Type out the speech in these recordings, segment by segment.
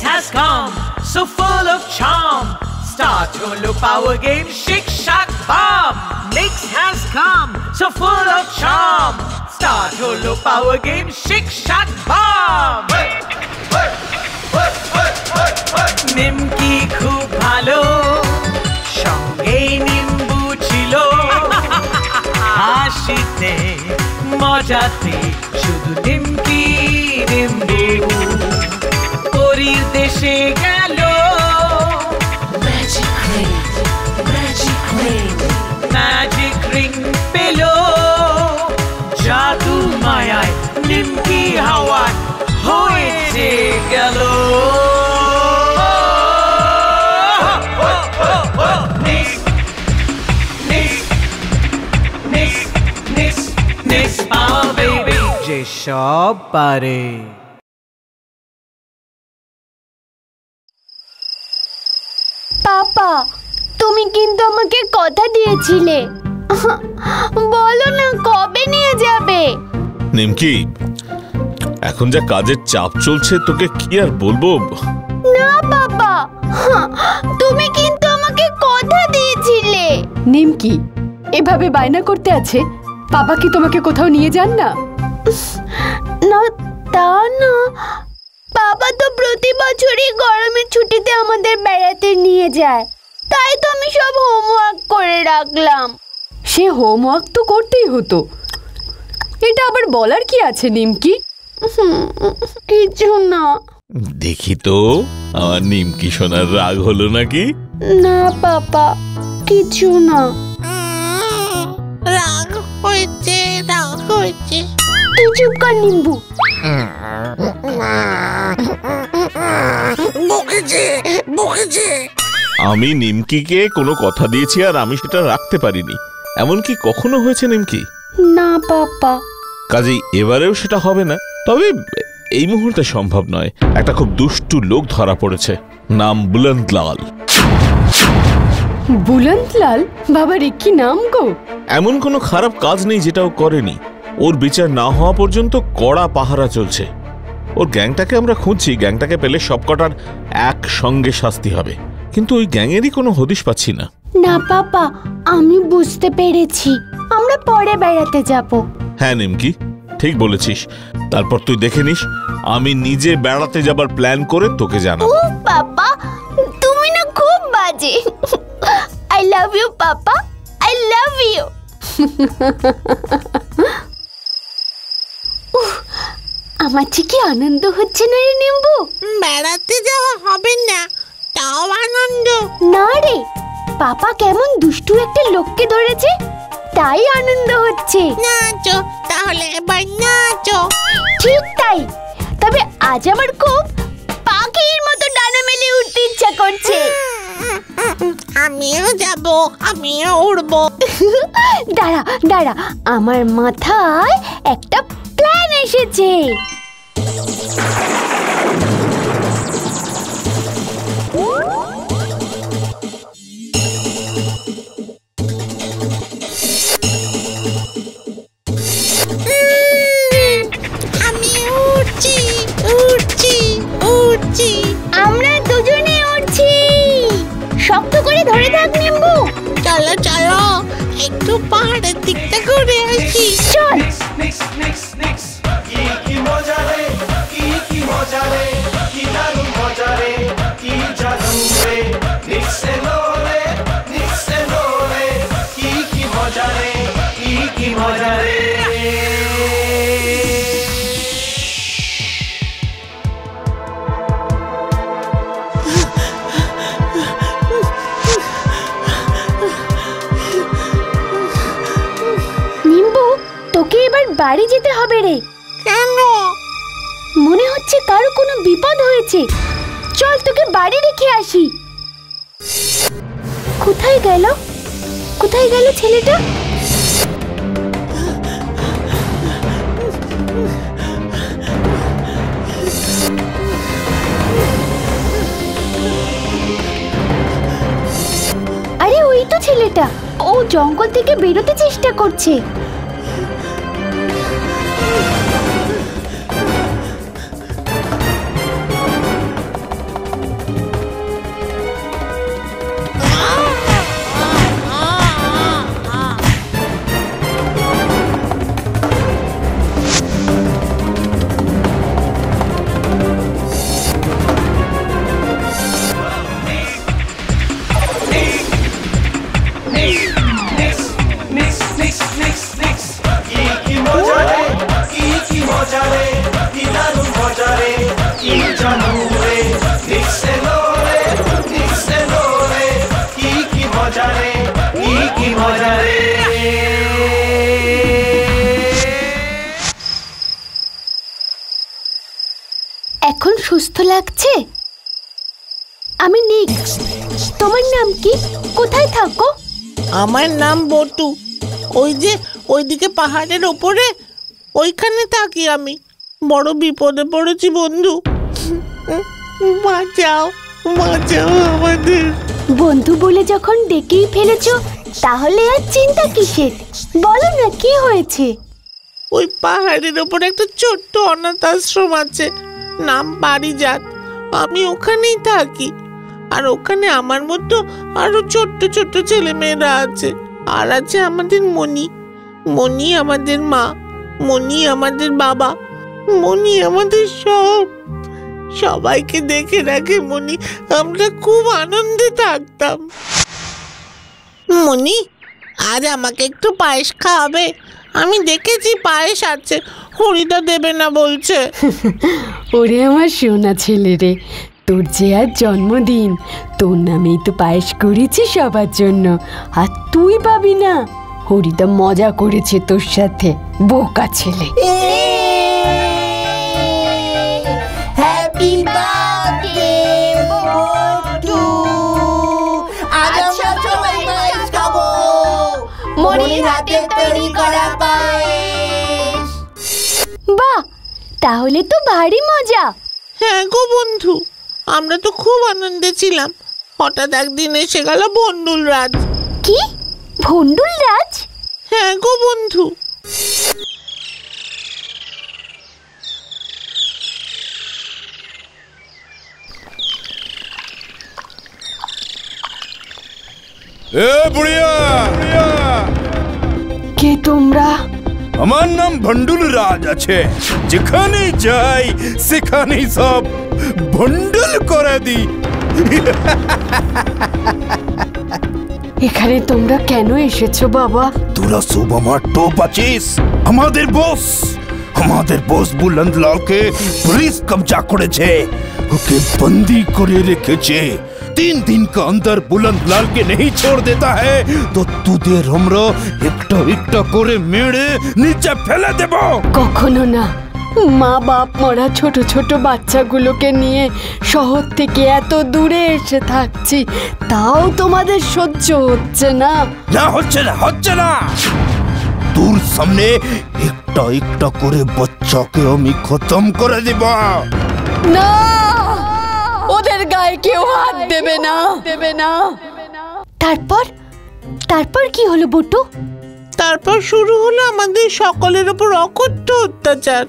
has come, so full of charm. Start holo power game, shake shack bomb. Mix has come, so full of charm. Start holo power game, shake shack bomb. নিমকি খুব ভালো, সঙ্গে নিম্বু ছিল। হাসিতে মজাতে শুধু নিমকি নিম্বু। পরীর দেশে গেল magic ring, magic ring, magic ring পেল। জাদু মায়ায় নিমকি হাওয়ায় হয়েছে গেল। যে সব পারে। পাপা, তুমি কিন্তু আমাকে কথা দিয়েছিলে, বলো না কবে নিয়ে যাবে? নিমকি, এখন যা কাজের চাপ চলছে তোকে কি আর বলবো। না পাপা, তুমি কিন্তু আমাকে কথা দিয়েছিলে। নিমকি এভাবে বায়না করতে আছে, পাপা কি তোমাকে কোথাও নিয়ে যান না? না তা না, বাবা তো প্রতি বছরই গরমের ছুটিতে আমাদের বেড়াতে নিয়ে যায়, তাই তো আমি সব হোমওয়ার্ক করে রাখলাম। সে হোমওয়ার্ক তো করতেই হতো, এটা আবার বলার কি আছে নিমকি? কিছু না। দেখি তো আমার নিমকি সোনার রাগ হলো নাকি? না পাপা, কিছু না। রাগ হয়েছে, রাগ হয়েছে। তুই চুপ কর নিম্বু। বকেছে, বকেছে। আমি নিমকিকে কোনো কথা দিয়েছি আর আমি সেটা রাখতে পারিনি, এমন কি কখনো হয়েছে নিমকি? না পাপা। কাজেই এবারেও সেটা হবে না, তবে এই মুহূর্তে সম্ভব নয়। একটা খুব দুষ্টু লোক ধরা পড়েছে, নাম বুলন্দলাল। বুলন্দলাল? বাবার কি নাম গো! এমন কোনো খারাপ কাজ নেই যেটাও করেনি। ওর বিচার না হওয়া পর্যন্ত কড়া পাহারা চলছে। ওর গ্যাংটাকে আমরা খুঁজছি, গ্যাংটাকে পেলে সবকটার একসঙ্গে শাস্তি হবে, কিন্তু ওই গ্যাংয়েরই কোনো হদিশ পাচ্ছি না। না পাপা, আমি বুঝতে পেরেছি, আমরা পরে বেড়াতে যাব। হ্যাঁ নিমকি, ঠিক বলেছিস। তারপর তুই দেখে নিস, আমি নিজে বেড়াতে যাবার প্ল্যান করে তোকে জানাবো। ও পাপা, তুমি না খুব বাজে। I love you papa, I love you. আমার যে কি আনন্দ হচ্ছে না রে নিম্বু। বেড়াতে যাওয়া হবে না, তাও আনন্দ। না রে, পাপা কেমন দুষ্টু একটা লোককে ধরেছে, তাই আনন্দ হচ্ছে। নাচো তাহলে, এবার নাচো। ঠিক তাই, তবে আজ আমার খুব পাখির মতো ডানা মেলে উঠতে ইচ্ছা করছে। আমিও যাব, আমিও উড়বো। দাঁড়া দাঁড়া, আমার মাথায় একটা প্ল্যান এসেছে। আমি উড়ছি, উড়ছি, উড়ছি। আমরা দুজনে উড়ছি, শক্ত করে ধরে থাক নিম্বু। চলো চলো, একটু পাহাড়ের দিকটা ঘুরে আসি। চল। কি মজা রে, কি মজা রে, কি দারুণ মজা রে, কি জাদু রে, নিক্সে লোরে, নিক্সে লোরে, কি মজা রে, কি মজা রে। নিম্বু, তোকে এবার বাড়ি যেতে হবে রে। কেন? মনে হচ্ছে কারো কোনো বিপদ হয়েছে, চল তোকে বাড়ি রেখে আসি। কোথায় গেল, কোথায় গেল ছেলেটা? আরে ওই তো ছেলেটা, ও জঙ্গল থেকে বেরোতে চেষ্টা করছে। মজা রে। এখন সুস্থ লাগছে? আমি নিক। তোমার নাম কি? কোথায় থাকো? আমার নাম বটু। ওই যে ওইদিকে পাহাড়ের ওপরে, ওইখানে থাকি আমি। বড় বিপদে পড়েছি বন্ধু, বাঁচাও বাঁচাও আমাদের। বন্ধু বলে যখন ডেকেই ফেলেছো, তাহলে আর চিন্তা কিসের? বলো না কি হয়েছে? ওই পাহাড়ের ওপর একটা ছোট্ট অনাথ আশ্রম আছে, নাম পারিজাত। আমি ওখানেই থাকি। আর ওখানে আমার মতো আরো ছোট্ট ছোট্ট ছেলে মেয়েরা আছে। আর আছে আমাদের মণি। মণি আমাদের মা, মণি আমাদের বাবা, মণি আমাদের সব। সবাইকে দেখে রাখে মণি। আমরা খুব আনন্দে থাকতাম। মণি, আজ আমাকে একটু পায়েস খাওয়াবে? আমি দেখেছি পায়েস আছে, হরিদা দেবে না বলছে। ওরে আমার সোনা ছেলে রে, তোর যে আজ জন্মদিন, তোর নামেই তো পায়েস করেছি সবার জন্য। আর তুই পাবি না? হরিদা মজা করেছে তোর সাথে, বোকা ছেলে। হ্যাপি বার্থডে বটু, আজ আমরা সবাই পায়েস খাবো, মনির হাতে তৈরি করা পায়েস। বাহ, তাহলে তো ভারী মজা। হ্যাঁ গো বন্ধু, আমরা তো খুব আনন্দে ছিলাম। হঠাৎ একদিন এসে গেল ভন্ডুল রাজ। কি? ভন্ডুল রাজ? হ্যাঁ গো বন্ধু। এ বুড়িয়া, কে তোমরা? আমার নাম ভন্ডুল রাজ আছে। যেখানে যাই সেখানেই সব ভন্ডুল করে দি। এখানে তোমরা কেন এসেছো বাবা? তোরা সব আমার টোপ আছিস। আমাদের বস বুলন্দ লালকে পুলিশ কবজা করেছে, ওকে बंदी করে রেখেছে। 3 दिन का अंदर बुलंद लाल के नहीं छोड़ देता है तो तुদের আমরা একটা একটা করে মেরে নিচে ফেলে দেব। কখনো না। মা বাপ মরা ছোট ছোট বাচ্চাগুলোকে নিয়ে শহর থেকে এত দূরে এসে থাকছি, তাও তোমাদের সহ্য হচ্ছে না? না হচ্ছে না। তোর সামনে একটা একটা করে বাচ্চাকে আমি খতম করে দেব। না, ওদের গায়ে কেউ হাত দেবে না। তারপর কি হলো বটু? তারপর শুরু হলো আমাদের সকলের উপর অকথ্য অত্যাচার।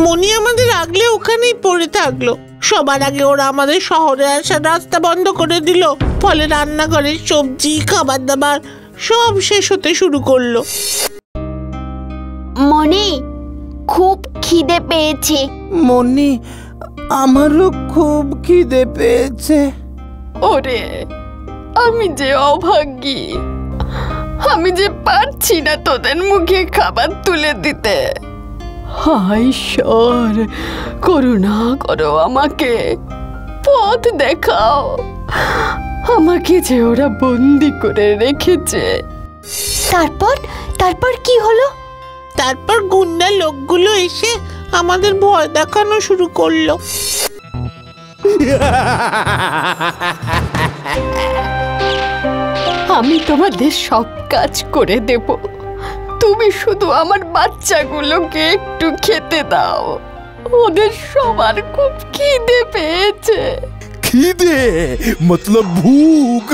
মনি আমাদের আগলে ওখানেই পড়ে থাকলো। সবার আগে ওরা আমাদের শহরে আসার রাস্তা বন্ধ করে দিল। ফলে রান্নাঘরের সবজি, খাবার দাবার সব শেষ হতে শুরু করলো। মনি, খুব খিদে পেয়েছে। মনি, আমারও খুব খিদে পেয়েছে। ওরে, আমি যে অভাগী, আমি যে পারছি না তোদের মুখে খাবার তুলে দিতে। হায় ঈশ্বর, করুণা করো আমাকে, পথ দেখাও। আমাকে যে ওরা বন্দি করে রেখেছে। তারপর কি হলো? তারপর গুন্ডা লোকগুলো এসে আমাদের ভয় দেখানো শুরু করলো। আমি তোমাদের সব কাজ করে দেব, তুমি শুধু আমার বাচ্চাগুলোকে একটু খেতে দাও। ওদের সবার খুব খিদে পেয়েছে। খিদে मतलब ভूख।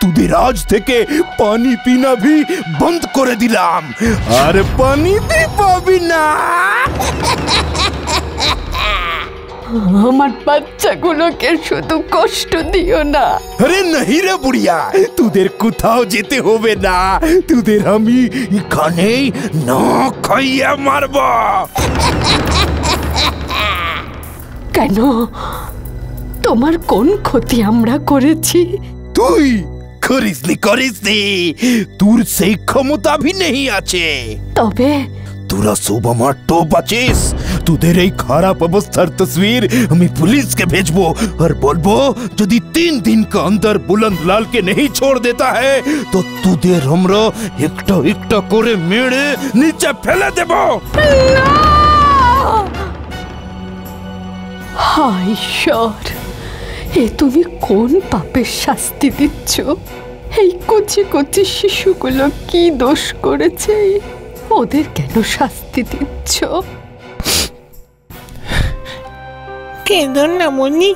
তোদের আজ থেকে পানি পিনা भी बंद করে দিলাম, আর পানি भी পাবি না। আমার বাচ্চাগুলোকে শুধু কষ্ট দিও না। আরে नहीं রে বুড়িয়া, তোদের কোথাও যেতে হবে না। তোদের আমি এখানেই না খাইয়ে মারব। কেন? তোমার কোন ক্ষতি আমরা করেছি? তুই করিসনি, তোর সেই ক্ষমতা भी नहीं আছে। তবে তোরা সব আমার টোপ আছিস। তোদের এই খারাপ অবস্থার তসবির আমি পুলিশকে भेजबो और बोलबो यदि 3 दिन के अंदर बुलंद लाल के नहीं छोड़ देता है तो तुझे हमरा एकटा एकटा करे मेरे नीचे फेले देबो। হায় ঈশ্বর, এ তুমি কোন পাপের শাস্তি দিচ্ছ? এই কচি কচি শিশুগুলো কি দোষ করেছে? ওদের কেন শাস্তি দিচ্ছ? কেঁদো না মনি,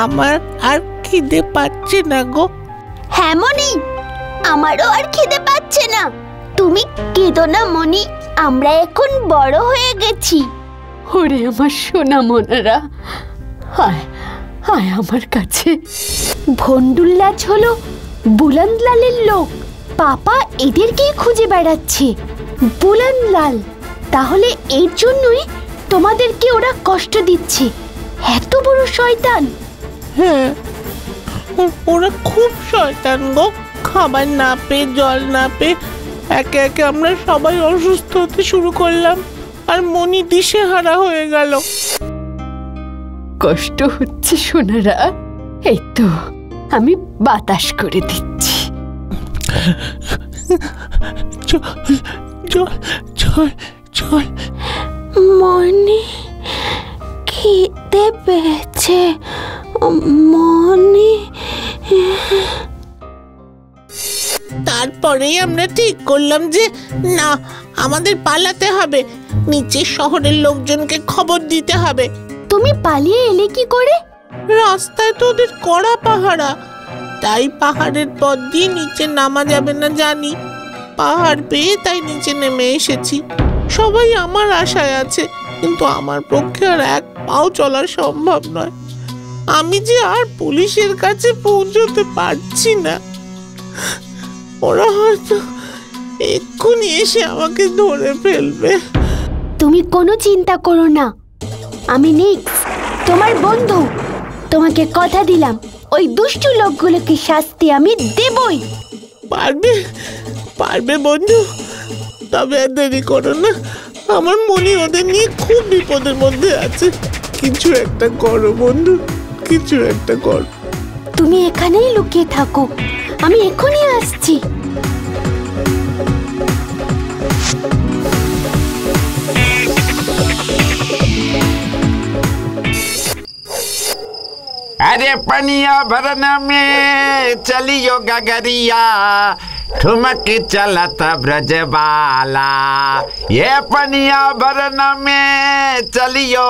আমার আর খিদে পাচ্ছে না গো। হ্যাঁ মনি, আমারও আর খিদে পাচ্ছে না। তুমি কেঁদো না মনি, আমরা এখন বড় হয়ে গেছি। ওরে আমার সোনা মনেরা, আয় আয় আমার কাছে। ভন্ডুল্লাজ হলো বুলন্দলালের লোক। পাপা এদেরকেই খুঁজে বেড়াচ্ছে। বুলন্দলাল, তাহলে এর জন্যই তোমাদেরকে ওরা কষ্ট দিচ্ছে। এত বড় শয়তান। হ্যাঁ, ওরা খুব শয়তান গো। খাবার না পেয়ে, জল না পেয়ে একে একে আমরা সবাই অসুস্থ হতে শুরু করলাম, আর মনি দিশেহারা হয়ে গেল। কষ্ট হচ্ছে সোনারা, এই তো আমি বাতাস করে দিচ্ছি। চল চল চল চল। মনি, খিদে পেয়েছে মনি। তারপরেই আমরা ঠিক করলাম যে না, আমাদের পালাতে হবে, নিচের শহরের লোকজনকে খবর দিতে হবে। তুমি পালিয়ে এলে কি করে? রাস্তায় তো ওদের কড়া পাহারা, তাই পাহাড়ের পথ দিয়ে নিচে নামা যাবে না জানি। পাহাড় পেয়ে তাই নিচে নেমে এসেছি। সবাই আমার আশায় আছে, কিন্তু আমার পক্ষে আর এক পাও চলা সম্ভব নয়। আমি যে আর পুলিশের কাছে পৌঁছতে পারছি না। ওরা হয়তো এক্ষুনি এসে আমাকে ধরে ফেলবে। তুমি কোনো চিন্তা করো না, আমি নিক্স, তোমার বন্ধু। তোমাকে কথা দিলাম, ওই দুষ্টু লোকগুলোকে শাস্তি আমি দেবই। পারবে পারবে বন্ধু, তবে আর দেরি করো না। আমার মনে ওদের নিয়ে খুব বিপদের মধ্যে আছে। কিছু একটা করো বন্ধু, কিছু একটা করো। তুমি এখানেই লুকিয়ে থাকো, আমি এখনই আসছি। अरे पनिया भरना में चलियो गगरिया, ठुमक चलता ब्रजबाला। ये पनिया भरना में चलियो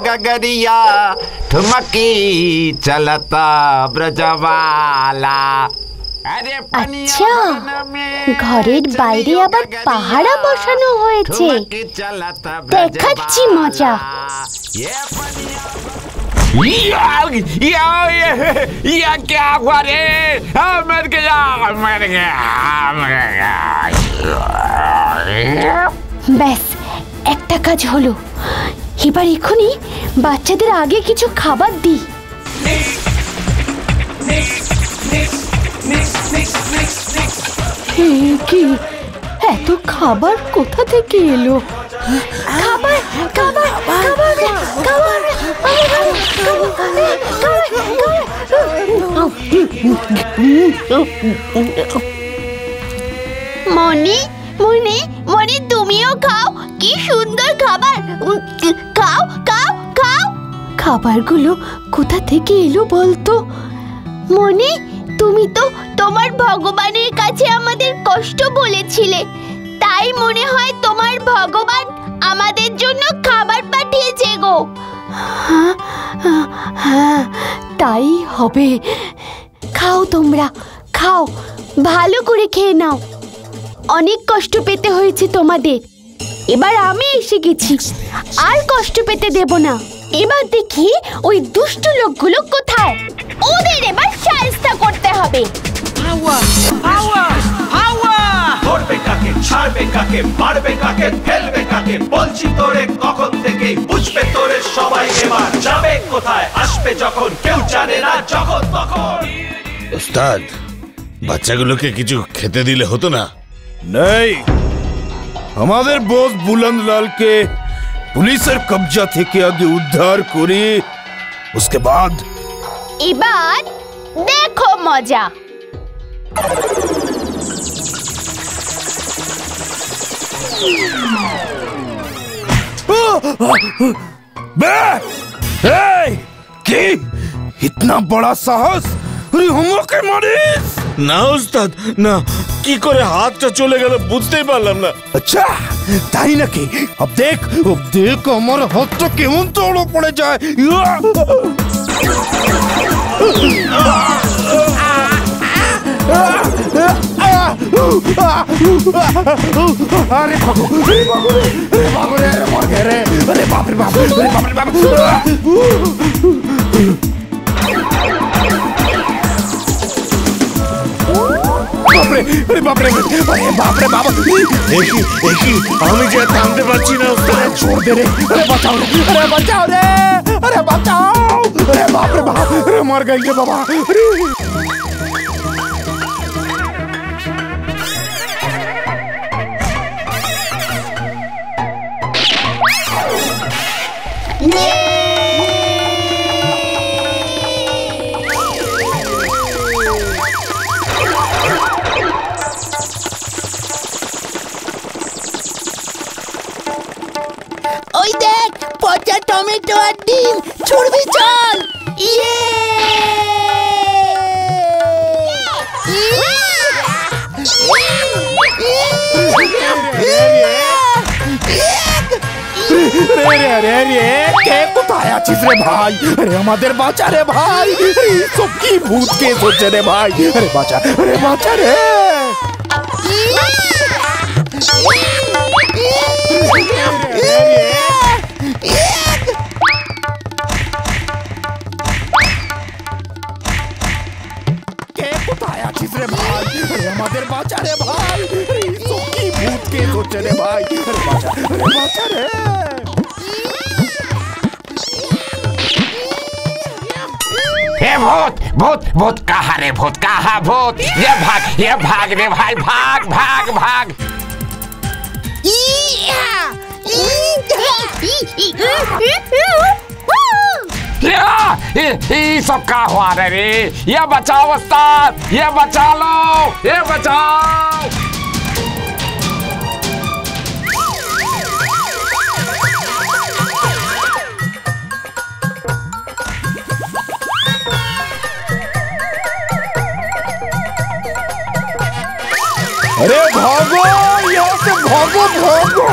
गगरिया, ठुमकी चलता ब्रजबाला। আচ্ছা, ঘরের বাইরে আবার পাহারা বসানো হয়েছে, দেখাচ্ছি মজা। या क्या हुआ रे? मर गया मर गया। ব্যাস, একটা কাজ হলো। এবার এখনই বাচ্চাদের আগে কিছু খাবার দিই। কি এত খাবার কোথা থেকে এলো? খাবার খাবার খাবার খাবার মনি মনি মনি, তুমিও খাও। কি সুন্দর খাবার, খাও খাও খাও। খাবারগুলো কোথা থেকে এলো বলতো? মনি, তুমি তো তোমার ভগবানের কাছে আমাদের কষ্ট বলেছিলে, তাই মনে হয় তোমার ভগবান আমাদের জন্য খাবার পাঠিয়েছে গো। হ্যাঁ, তাই হবে। খাও তোমরা, খাও, ভালো করে খেয়ে নাও। অনেক কষ্ট পেতে হয়েছে তোমাদের, এবার আমি এসে গেছি, আর কষ্ট পেতে দেব না। এবার দেখি ওই দুষ্ট লোকগুলো কোথায়, ওদের এবার শায়েস্তা করতে হবে। ধরবে কাকে, ছাড়বে কাকে, মারবে কাকে, ফেলবে কাকে, বলছি তোরে কখন থেকে, বুঝবে তোরে সবাই এবার। যাবে কোথায়, আসবে যখন, কেউ জানে না যখন তখন। ওস্তাদ, বাচ্চাগুলোকে কিছু খেতে দিলে হতো না? नहीं, আমাদের বস বুলন্দলালকে পুলিশের কবজা থেকে আগে উদ্ধার করে उसके बाद এবার দেখো মজা। কি इतना बड़ा साहस? अरे हमके मारिस? না ওস্তাদ না, কি করে হাতটা চলে গেল বুঝতেই পারলাম না। अच्छा তাই নাকি? अब देख আমার হাতটা কেমন তোড়ো পড়ে যায়। अरे भागो अरे भागो अरे भागो रे, अरे मर गए रे, अरे बाप रे बाप, अरे बाप रे बाप। बाप रे अरे बाप रे बाप, আমি যে থামতে পারছি না ওস্তাদ। छोड़ दे रे, अरे बचाओ रे, अरे बचाओ रे, अरे बचाओ, अरे बाप रे बाप, अरे मर गए ये बाबा। ওই দেখ পচা টমেটো আর ডিম, ছুড়বি চল। কোথায় আছিস রে ভাই? আরে আমাদের বাঁচা রে ভাই, সব কি ভূত কেস হচ্ছে রে ভাই, আরে বাঁচা রে। কোথায় আছিস রে ভাই? আরে আমাদের বাঁচা রে ভাই, সব কি ভূত কেস হচ্ছে রে ভাই, আরে বাঁচা রে। हे भूत भूत भूत कहाँ रे भूत, कहाँ भूत? ये भाग रे भाई, भाग भाग भाग। ये सब क्या हुआ रे? ये बचाओ उस्ताद, ये बचा लो, ये बचाओ। अरे भागो यहाँ से, भागो भागो।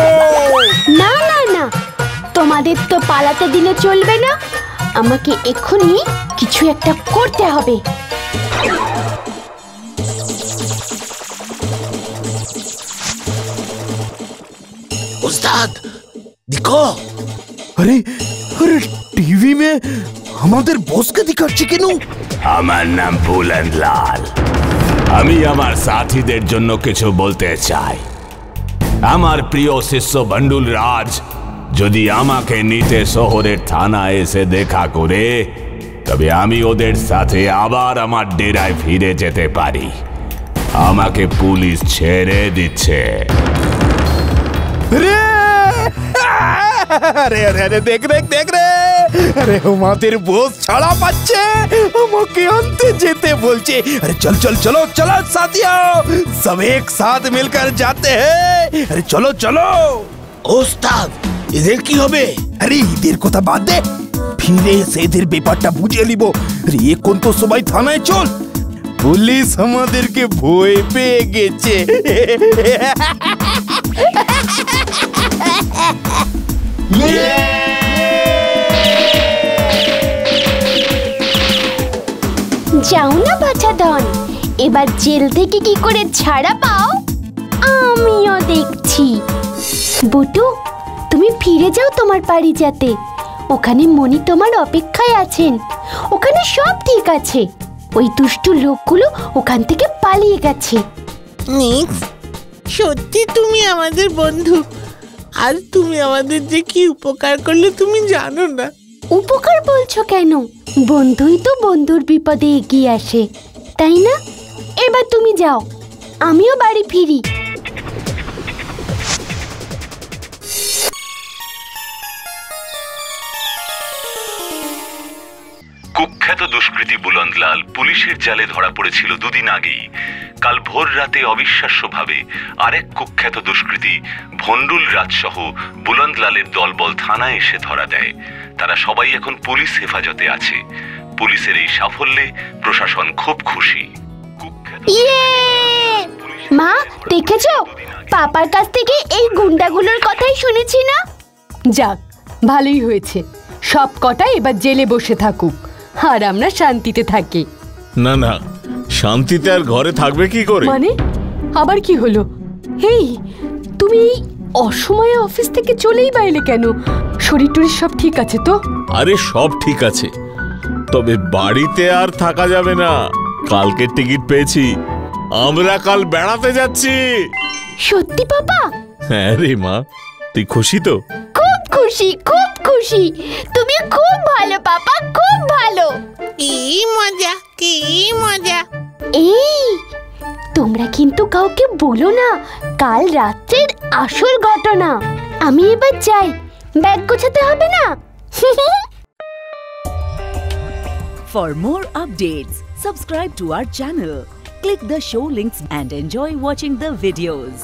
না না না, তোমাদের তো পালাতে দিলে চলবে না, আমাকে এক্ষুনি কিছু একটা করতে হবে। उस्ताद देखो, अरे अरे टीवी में আমাদের বসকে দেখাচ্ছে কেন? আমার নাম বুলন্দলাল। আমি আমার সাথীদের জন্য কিছু বলতে চাই। আমার প্রিয় শিষ্য বন্ডুল রাজ যদি আমাকে নিতে শহরের থানায় এসে দেখা করে, তবে আমি ওদের সাথে আবার আমার ডেরায় ফিরে যেতে পারি। আমাকে পুলিশ ছেড়ে দিচ্ছে। अरे अरे अरे देख रे, अरे আমাদের বস ছাড়া পাচ্ছে, আমাকে আনতে যেতে বলছে। अरे चलो साथियों, सब एक साथ मिलकर जाते हैं। अरे चलो। ওস্তাদ এদের কি হবে? আরে এদের কথা বাদ দে, ফিরে এসে এদের ব্যাপারটা বুঝে নিব। আরে এখন তো সবাই থানায় চল, পুলিশ আমাদেরকে ভয় পেয়ে গেছে। যাও না বাছা ধন, এবার জেল থেকে কি করে ছাড়া পাও আমিও দেখছি। বুটু, তুমি ফিরে যাও তোমার বাড়ি যাতে, ওখানে মনি তোমার অপেক্ষায় আছেন, ওখানে সব ঠিক আছে। ওই দুষ্টু লোকগুলো ওখান থেকে পালিয়ে গেছে। নিক্স, সত্যি তুমি আমাদের বন্ধু, আর তুমি আমাদের যে কি উপকার করলে তুমি জানো না। উপকার বলছো কেন? বন্ধুই তো বন্ধুর বিপদে এগিয়ে আসে, তাই না? এবার তুমি যাও, আমিও বাড়ি ফিরি। কুখ্যাত দুষ্কৃতী বুলন্দলাল পুলিশের জালে ধরা পড়েছিল দুদিন আগেই। কাল ভোর রাতে অবিশ্বাস্যভাবে আরেক কুখ্যাত দুষ্কৃতী ভন্ডুল রাজ সহ বুলন্দলালের দলবল থানায় এসে ধরা দেয়। তারা সবাই এখন পুলিশ হেফাজতে আছে। পুলিশের এই সাফল্যে প্রশাসন খুব খুশি। মা দেখেছো, পাপার কাছ থেকে এই গুন্ডাগুলোর কথাই শুনেছি না। যাক, ভালোই হয়েছে। সব কটা এবার জেলে বসে থাকুক আর আমরা শান্তিতে থাকি। না না, শান্তিতে আর ঘরে থাকবে কি করে? মানে আবার কি হলো? এই তুমি অসময়ে অফিস থেকে চলেই বাইলে কেন? শরীর টরীর সব ঠিক আছে তো? আরে সব ঠিক আছে, তবে বাড়িতে আর থাকা যাবে না। কালকে টিকিট পেয়েছি, আমরা কাল বেড়াতে যাচ্ছি। সত্যি পাপা? হ্যাঁ রে মা, তুই খুশি তো? খুব খুশি, খুব খুশি। তুমি খুব ভালো পাপা, খুব ভালো। কি মজা, কি মজা। এই তোমরা কিন্তু কাউকে বলো না কাল রাত্রের আসল ঘটনা। আমি এবার যাই, ব্যাগ গোছাতে হবে না। For more updates, subscribe to our channel, click the show links and enjoy watching the videos.